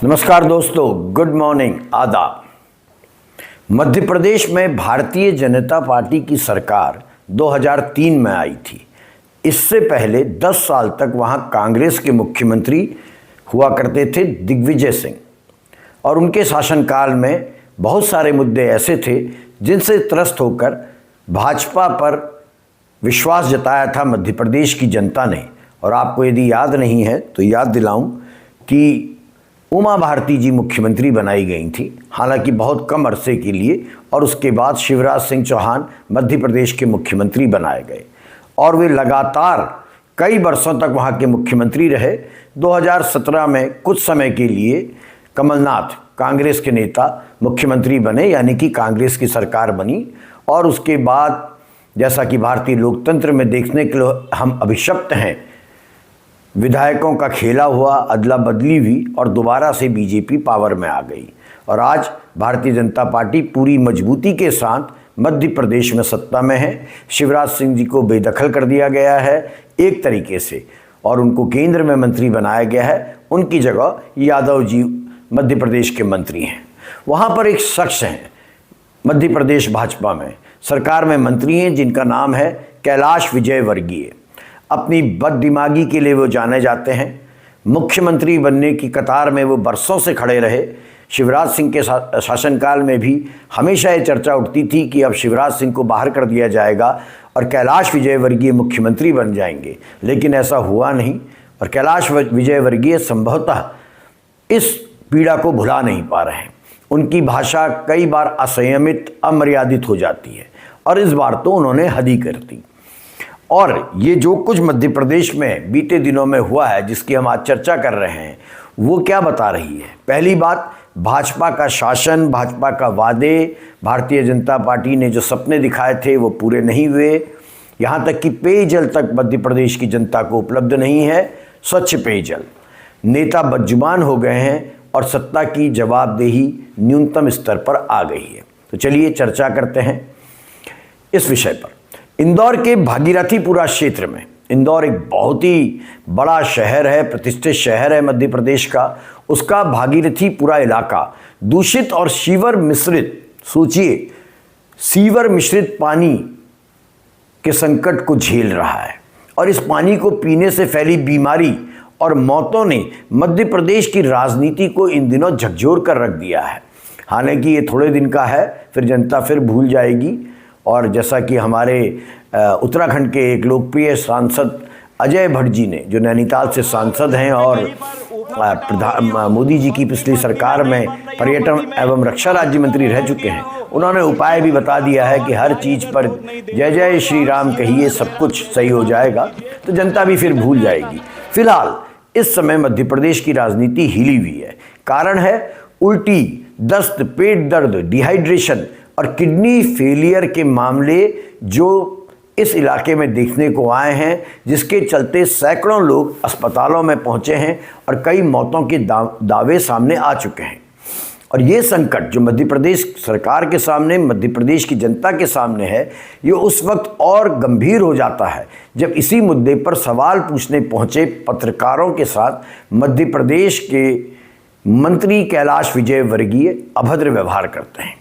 नमस्कार दोस्तों, good morning, आदाब। मध्य प्रदेश में भारतीय जनता पार्टी की सरकार 2003 में आई थी। इससे पहले 10 साल तक वहां कांग्रेस के मुख्यमंत्री हुआ करते थे दिग्विजय सिंह, और उनके शासनकाल में बहुत सारे मुद्दे ऐसे थे जिनसे त्रस्त होकर भाजपा पर विश्वास जताया था मध्य प्रदेश की जनता ने। और आपको यदि याद नहीं है तो याद दिलाऊं कि उमा भारती जी मुख्यमंत्री बनाई गई थी, हालांकि बहुत कम अरसे के लिए, और उसके बाद शिवराज सिंह चौहान मध्य प्रदेश के मुख्यमंत्री बनाए गए और वे लगातार कई वर्षों तक वहां के मुख्यमंत्री रहे। 2017 में कुछ समय के लिए कमलनाथ कांग्रेस के नेता मुख्यमंत्री बने, यानी कि कांग्रेस की सरकार बनी। और उसके बाद जैसा कि भारतीय लोकतंत्र में देखने के लिए हम अभिशप्त हैं, विधायकों का खेला हुआ, अदला बदली हुई और दोबारा से बीजेपी पावर में आ गई। और आज भारतीय जनता पार्टी पूरी मजबूती के साथ मध्य प्रदेश में सत्ता में है। शिवराज सिंह जी को बेदखल कर दिया गया है एक तरीके से, और उनको केंद्र में मंत्री बनाया गया है। उनकी जगह यादव जी मध्य प्रदेश के मंत्री हैं। वहाँ पर एक शख्स हैं मध्य प्रदेश भाजपा में सरकार में मंत्री हैं, जिनका नाम है कैलाश विजयवर्गीय। अपनी बददिमागी के लिए वो जाने जाते हैं। मुख्यमंत्री बनने की कतार में वो बरसों से खड़े रहे। शिवराज सिंह के शासनकाल में भी हमेशा ये चर्चा उठती थी कि अब शिवराज सिंह को बाहर कर दिया जाएगा और कैलाश विजयवर्गीय मुख्यमंत्री बन जाएंगे, लेकिन ऐसा हुआ नहीं। और कैलाश विजयवर्गीय संभवतः इस पीड़ा को भुला नहीं पा रहे हैं। उनकी भाषा कई बार असंयमित, अमर्यादित हो जाती है, और इस बार तो उन्होंने हद ही कर दी। और ये जो कुछ मध्य प्रदेश में बीते दिनों में हुआ है, जिसकी हम आज चर्चा कर रहे हैं, वो क्या बता रही है? पहली बात, भाजपा का शासन, भाजपा का वादे, भारतीय जनता पार्टी ने जो सपने दिखाए थे वो पूरे नहीं हुए। यहाँ तक कि पेयजल तक मध्य प्रदेश की जनता को उपलब्ध नहीं है, स्वच्छ पेयजल। नेता बदजुबान हो गए हैं और सत्ता की जवाबदेही न्यूनतम स्तर पर आ गई है। तो चलिए चर्चा करते हैं इस विषय पर। इंदौर के भागीरथीपुरा क्षेत्र में, इंदौर एक बहुत ही बड़ा शहर है, प्रतिष्ठित शहर है मध्य प्रदेश का। उसका भागीरथीपुरा इलाका दूषित और सीवर मिश्रित, सोचिए, सीवर मिश्रित पानी के संकट को झेल रहा है। और इस पानी को पीने से फैली बीमारी और मौतों ने मध्य प्रदेश की राजनीति को इन दिनों झकझोर कर रख दिया है। हालांकि ये थोड़े दिन का है, फिर जनता फिर भूल जाएगी। और जैसा कि हमारे उत्तराखंड के एक लोकप्रिय सांसद अजय भट्ट जी ने, जो नैनीताल से सांसद हैं और मोदी जी की पिछली सरकार में पर्यटन एवं रक्षा राज्य मंत्री रह चुके हैं, उन्होंने उपाय भी बता दिया है कि हर चीज़ पर जय जय श्री राम कहिए, सब कुछ सही हो जाएगा। तो जनता भी फिर भूल जाएगी। फिलहाल इस समय मध्य प्रदेश की राजनीति हिली हुई है। कारण है उल्टी, दस्त, पेट दर्द, डिहाइड्रेशन और किडनी फेलियर के मामले जो इस इलाके में देखने को आए हैं, जिसके चलते सैकड़ों लोग अस्पतालों में पहुंचे हैं और कई मौतों के दावे सामने आ चुके हैं। और ये संकट जो मध्य प्रदेश सरकार के सामने, मध्य प्रदेश की जनता के सामने है, ये उस वक्त और गंभीर हो जाता है जब इसी मुद्दे पर सवाल पूछने पहुंचे पत्रकारों के साथ मध्य प्रदेश के मंत्री कैलाश विजयवर्गीय अभद्र व्यवहार करते हैं।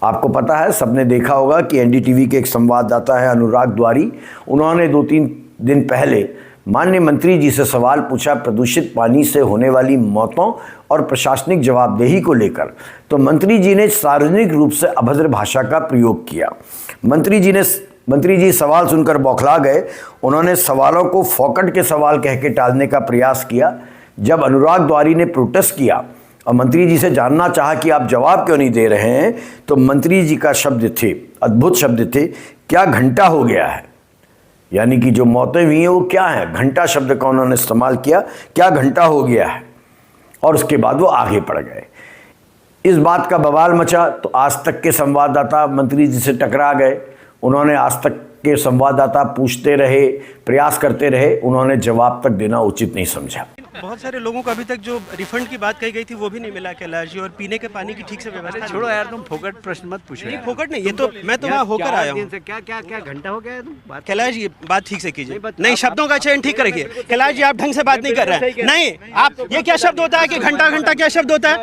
आपको पता है, सबने देखा होगा कि एनडीटीवी के एक संवाददाता है अनुराग द्वारी, उन्होंने 2-3 दिन पहले माननीय मंत्री जी से सवाल पूछा प्रदूषित पानी से होने वाली मौतों और प्रशासनिक जवाबदेही को लेकर। तो मंत्री जी ने सार्वजनिक रूप से अभद्र भाषा का प्रयोग किया। मंत्री जी सवाल सुनकर बौखला गए। उन्होंने सवालों को फोकट के सवाल कह के टालने का प्रयास किया। जब अनुराग द्वारी ने प्रोटेस्ट किया और मंत्री जी से जानना चाहा कि आप जवाब क्यों नहीं दे रहे हैं, तो मंत्री जी का शब्द थे, अद्भुत शब्द थे, क्या घंटा हो गया है। यानी कि जो मौतें हुई हैं वो क्या है, घंटा शब्द का उन्होंने इस्तेमाल किया, क्या घंटा हो गया है। और उसके बाद वो आगे बढ़ गए। इस बात का बवाल मचा तो आज तक के संवाददाता मंत्री जी से टकरा गए। उन्होंने आज तक के संवाददाता पूछते रहे, प्रयास करते रहे, उन्होंने जवाब तक देना उचित नहीं समझा। बहुत सारे लोगों को अभी तक जो रिफंड की बात कही गई थी वो भी नहीं मिला कैलाश जी, और पीने के पानी की ठीक से व्यवस्था छोड़ो यार, तुम फोकट प्रश्न मत पूछो नहीं, यार। फोकट नहीं, ये तो मैं तो वहाँ होकर आया हूँ। क्या क्या क्या घंटा हो गया है, तुम बात कैलाश जी बात ठीक से कीजिए, नहीं शब्दों का चयन ठीक रखिए। कैलाश जी आप ढंग से बात नहीं कर रहे हैं, नहीं आप, ये क्या शब्द होता है कि घंटा घंटा क्या शब्द होता है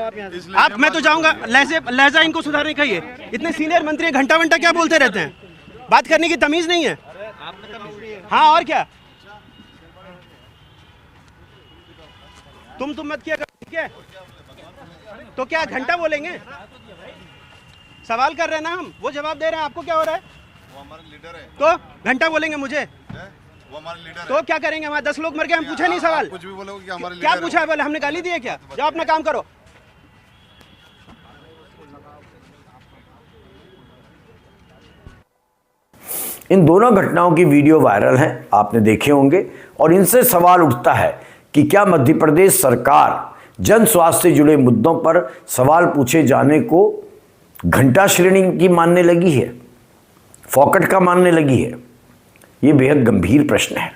आप, मैं तो जाऊंगा, लहजा इनको सुधारने कहिए। इतने सीनियर मंत्री घंटा घंटा क्या बोलते रहते हैं, बात करने की तमीज नहीं है। हाँ और क्या, तुम मत किया करो, ठीक है? तो क्या घंटा बोलेंगे? सवाल कर रहे हैं ना हम, वो जवाब दे रहे हैं, आपको क्या हो रहा है? वो हमारे लीडर है। तो घंटा बोलेंगे मुझे? वो हमारे लीडर तो क्या करेंगे? हमारे 10 लोग मर गए, हम पूछे नहीं सवाल? कुछ भी बोलोगे कि हमारे क्या लीडर पूछा है? बोले हमने गाली दी है क्या? जाओ अपना काम करो। इन दोनों घटनाओं की वीडियो वायरल हैं, आपने देखे होंगे, और इनसे सवाल उठता है कि क्या मध्य प्रदेश सरकार जन स्वास्थ्य से जुड़े मुद्दों पर सवाल पूछे जाने को घंटा श्रेणी की मानने लगी है, फॉकट का मानने लगी है? ये बेहद गंभीर प्रश्न है,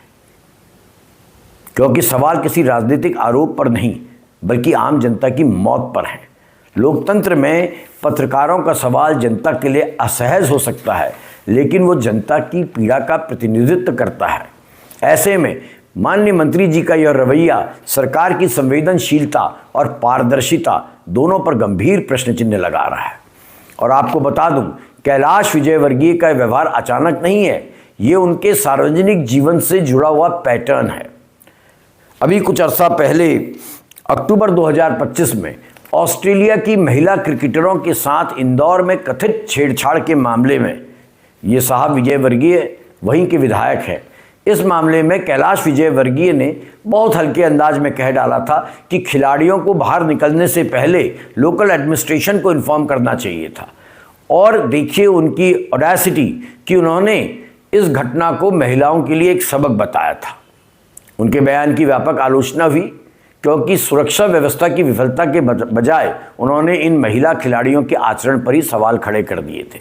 क्योंकि सवाल किसी राजनीतिक आरोप पर नहीं बल्कि आम जनता की मौत पर है। लोकतंत्र में पत्रकारों का सवाल जनता के लिए असहज हो सकता है, लेकिन वो जनता की पीड़ा का प्रतिनिधित्व करता है। ऐसे में माननीय मंत्री जी का यह रवैया सरकार की संवेदनशीलता और पारदर्शिता दोनों पर गंभीर प्रश्न चिन्ह लगा रहा है। और आपको बता दूं, कैलाश विजयवर्गीय का व्यवहार अचानक नहीं है, ये उनके सार्वजनिक जीवन से जुड़ा हुआ पैटर्न है। अभी कुछ अर्सा पहले अक्टूबर 2025 में ऑस्ट्रेलिया की महिला क्रिकेटरों के साथ इंदौर में कथित छेड़छाड़ के मामले में ये साहब विजयवर्गीय वहीं के विधायक हैं। इस मामले में कैलाश विजयवर्गीय ने बहुत हल्के अंदाज में कह डाला था कि खिलाड़ियों को बाहर निकलने से पहले लोकल एडमिनिस्ट्रेशन को इन्फॉर्म करना चाहिए था। और देखिए उनकी ऑडेसिटी कि उन्होंने इस घटना को महिलाओं के लिए एक सबक बताया था। उनके बयान की व्यापक आलोचना हुई, क्योंकि सुरक्षा व्यवस्था की विफलता के बजाय उन्होंने इन महिला खिलाड़ियों के आचरण पर ही सवाल खड़े कर दिए थे।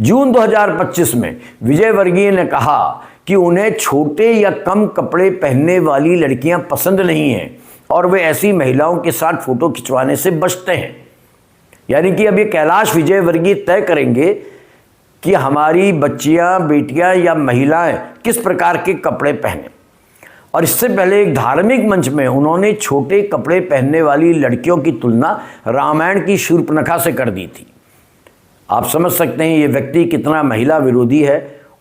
जून 2025 में विजयवर्गीय ने कहा कि उन्हें छोटे या कम कपड़े पहनने वाली लड़कियां पसंद नहीं हैं और वे ऐसी महिलाओं के साथ फोटो खिंचवाने से बचते हैं। यानी कि अब ये कैलाश विजयवर्गीय तय करेंगे कि हमारी बच्चियां, बेटियां या महिलाएं किस प्रकार के कपड़े पहने। और इससे पहले एक धार्मिक मंच में उन्होंने छोटे कपड़े पहनने वाली लड़कियों की तुलना रामायण की शूर्पणखा से कर दी थी। आप समझ सकते हैं ये व्यक्ति कितना महिला विरोधी है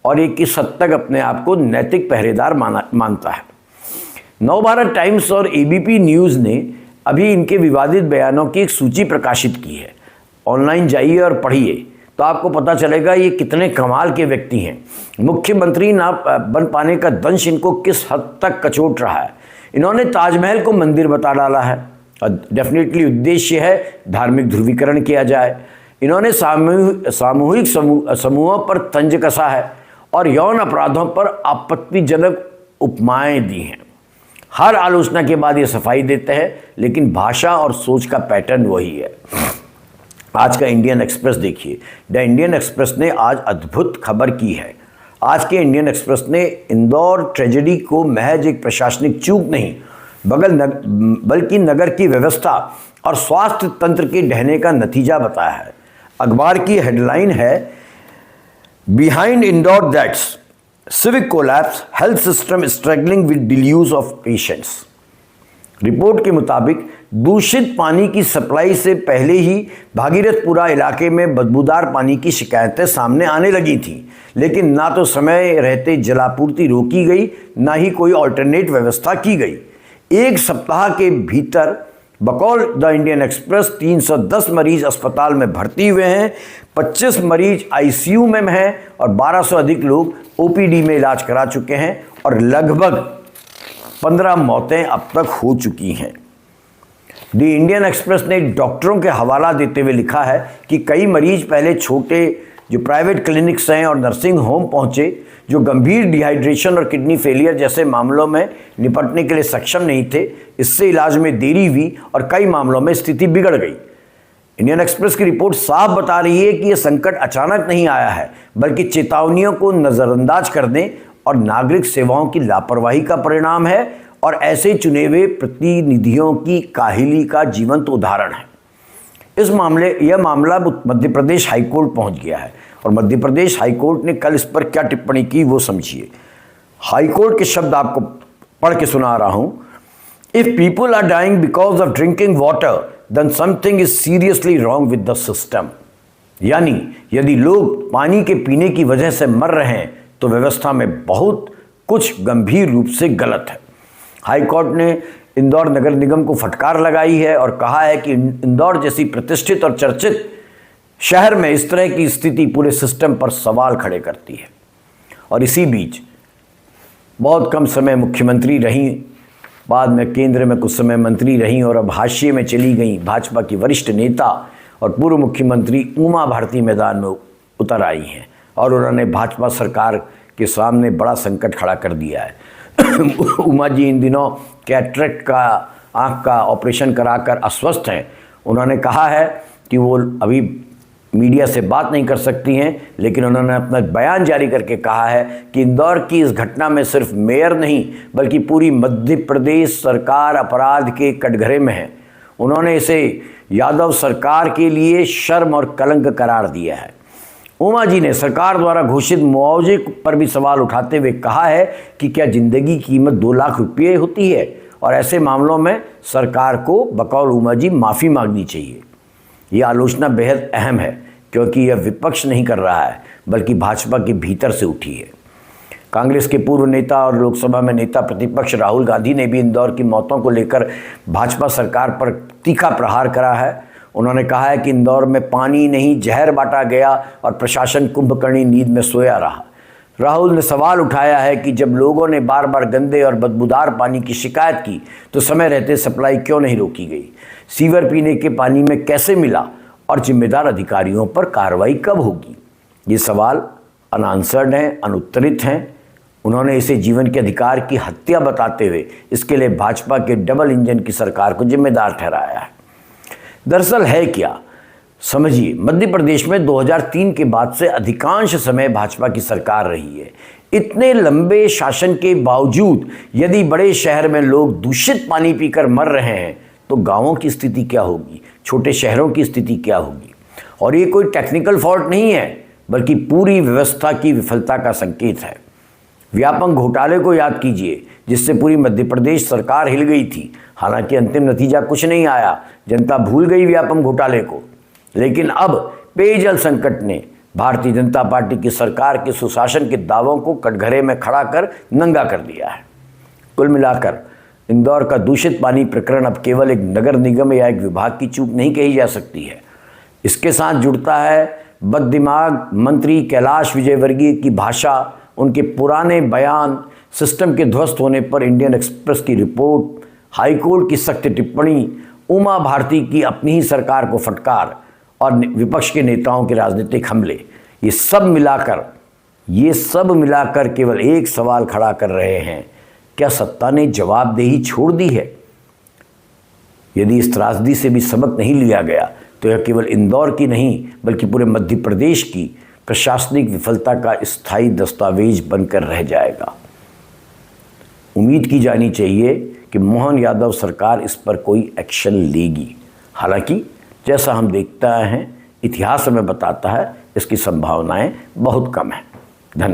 और ये किस हद तक अपने आप को नैतिक पहरेदार मानता है। नवभारत टाइम्स और एबीपी न्यूज़ ने अभी इनके विवादित बयानों की एक सूची प्रकाशित की है। ऑनलाइन जाइए और पढ़िए तो आपको पता चलेगा ये कितने कमाल के व्यक्ति हैं। मुख्यमंत्री ना बन पाने का दंश इनको किस हद तक कचोट रहा है। इन्होंने ताजमहल को मंदिर बता डाला है और डेफिनेटली उद्देश्य है धार्मिक ध्रुवीकरण किया जाए। इन्होंने सामूहिक समूहों पर तंज कसा है और यौन अपराधों पर आपत्तिजनक उपमाएं दी हैं। हर आलोचना के बाद ये सफाई देते हैं, लेकिन भाषा और सोच का पैटर्न वही है। आज का इंडियन एक्सप्रेस देखिए। द इंडियन एक्सप्रेस ने आज अद्भुत खबर की है। आज के इंडियन एक्सप्रेस ने इंदौर ट्रेजेडी को महज एक प्रशासनिक चूक नहीं बल्कि नगर की व्यवस्था और स्वास्थ्य तंत्र के ढहने का नतीजा बताया है। अखबार की हेडलाइन है, behind Indore that's civic collapse, health system struggling with deluge of patients. Report के मुताबिक दूषित पानी की सप्लाई से पहले ही भागीरथपुरा इलाके में बदबूदार पानी की शिकायतें सामने आने लगी थीं, लेकिन ना तो समय रहते जलापूर्ति रोकी गई, ना ही कोई ऑल्टरनेट व्यवस्था की गई। एक सप्ताह के भीतर बकौल द इंडियन एक्सप्रेस 310 मरीज अस्पताल में भर्ती हुए हैं, 25 मरीज आईसीयू में हैं और 1200 अधिक लोग ओपीडी में इलाज करा चुके हैं और लगभग 15 मौतें अब तक हो चुकी हैं। द इंडियन एक्सप्रेस ने डॉक्टरों के हवाला देते हुए लिखा है कि कई मरीज पहले छोटे जो प्राइवेट क्लिनिक्स हैं और नर्सिंग होम पहुंचे, जो गंभीर डिहाइड्रेशन और किडनी फेलियर जैसे मामलों में निपटने के लिए सक्षम नहीं थे। इससे इलाज में देरी हुई और कई मामलों में स्थिति बिगड़ गई। इंडियन एक्सप्रेस की रिपोर्ट साफ बता रही है कि यह संकट अचानक नहीं आया है, बल्कि चेतावनियों को नज़रअंदाज करने और नागरिक सेवाओं की लापरवाही का परिणाम है और ऐसे चुने हुए प्रतिनिधियों की काहिली का जीवंत उदाहरण है। यह मामला मध्य प्रदेश हाईकोर्ट पहुंच गया है और मध्य प्रदेश हाईकोर्ट ने कल इस पर क्या टिप्पणी की वो समझिए। हाईकोर्ट के शब्द आपको पढ़ के सुना रहा हूं। If people are dying because of drinking water then something is seriously wrong with the system. यानी यदि लोग पानी के पीने की वजह से मर रहे हैं तो व्यवस्था में बहुत कुछ गंभीर रूप से गलत है। हाईकोर्ट ने इंदौर नगर निगम को फटकार लगाई है और कहा है कि इंदौर जैसी प्रतिष्ठित और चर्चित शहर में इस तरह की स्थिति पूरे सिस्टम पर सवाल खड़े करती है। और इसी बीच बहुत कम समय मुख्यमंत्री रहीं, बाद में केंद्र में कुछ समय मंत्री रहीं और अब हाशिए में चली गई भाजपा की वरिष्ठ नेता और पूर्व मुख्यमंत्री उमा भारती मैदान में उतर आई हैं और उन्होंने भाजपा सरकार के सामने बड़ा संकट खड़ा कर दिया है। उमा जी इन दिनों कैटरेक्ट का आँख का ऑपरेशन कराकर अस्वस्थ हैं। उन्होंने कहा है कि वो अभी मीडिया से बात नहीं कर सकती हैं, लेकिन उन्होंने अपना बयान जारी करके कहा है कि इंदौर की इस घटना में सिर्फ मेयर नहीं बल्कि पूरी मध्य प्रदेश सरकार अपराध के कटघरे में है। उन्होंने इसे यादव सरकार के लिए शर्म और कलंक करार दिया है। उमा जी ने सरकार द्वारा घोषित मुआवजे पर भी सवाल उठाते हुए कहा है कि क्या जिंदगी की कीमत 2 लाख रुपये होती है और ऐसे मामलों में सरकार को बकौल उमा जी माफ़ी मांगनी चाहिए। यह आलोचना बेहद अहम है क्योंकि यह विपक्ष नहीं कर रहा है बल्कि भाजपा के भीतर से उठी है। कांग्रेस के पूर्व नेता और लोकसभा में नेता प्रतिपक्ष राहुल गांधी ने भी इंदौर की मौतों को लेकर भाजपा सरकार पर तीखा प्रहार करा है। उन्होंने कहा है कि इंदौर में पानी नहीं जहर बांटा गया और प्रशासन कुंभकर्णी नींद में सोया रहा। राहुल ने सवाल उठाया है कि जब लोगों ने बार बार गंदे और बदबूदार पानी की शिकायत की तो समय रहते सप्लाई क्यों नहीं रोकी गई, सीवर पीने के पानी में कैसे मिला और जिम्मेदार अधिकारियों पर कार्रवाई कब होगी। ये सवाल अनआंसर्ड हैं, अनुत्तरित हैं। उन्होंने इसे जीवन के अधिकार की हत्या बताते हुए इसके लिए भाजपा के डबल इंजन की सरकार को जिम्मेदार ठहराया है। दरअसल है क्या, समझिए। मध्य प्रदेश में 2003 के बाद से अधिकांश समय भाजपा की सरकार रही है। इतने लंबे शासन के बावजूद यदि बड़े शहर में लोग दूषित पानी पीकर मर रहे हैं तो गांवों की स्थिति क्या होगी, छोटे शहरों की स्थिति क्या होगी। और ये कोई टेक्निकल फॉल्ट नहीं है बल्कि पूरी व्यवस्था की विफलता का संकेत है। व्यापक घोटाले को याद कीजिए जिससे पूरी मध्य प्रदेश सरकार हिल गई थी। हालांकि अंतिम नतीजा कुछ नहीं आया, जनता भूल गई व्यापक घोटाले को। लेकिन अब पेयजल संकट ने भारतीय जनता पार्टी की सरकार के सुशासन के दावों को कटघरे में खड़ा कर नंगा कर दिया है। कुल मिलाकर इंदौर का दूषित पानी प्रकरण अब केवल एक नगर निगम या एक विभाग की चूक नहीं कही जा सकती है। इसके साथ जुड़ता है बददिमाग मंत्री कैलाश विजयवर्गीय की भाषा, उनके पुराने बयान, सिस्टम के ध्वस्त होने पर इंडियन एक्सप्रेस की रिपोर्ट, हाईकोर्ट की सख्त टिप्पणी, उमा भारती की अपनी ही सरकार को फटकार और विपक्ष के नेताओं के राजनीतिक हमले, ये सब मिलाकर केवल एक सवाल खड़ा कर रहे हैं, क्या सत्ता ने जवाबदेही छोड़ दी है? यदि इस त्रासदी से भी सबक नहीं लिया गया तो यह केवल इंदौर की नहीं बल्कि पूरे मध्य प्रदेश की प्रशासनिक विफलता का स्थायी दस्तावेज बनकर रह जाएगा। उम्मीद की जानी चाहिए कि मोहन यादव सरकार इस पर कोई एक्शन लेगी। हालांकि जैसा हम देखते हैं, इतिहास हमें बताता है इसकी संभावनाएं बहुत कम हैं।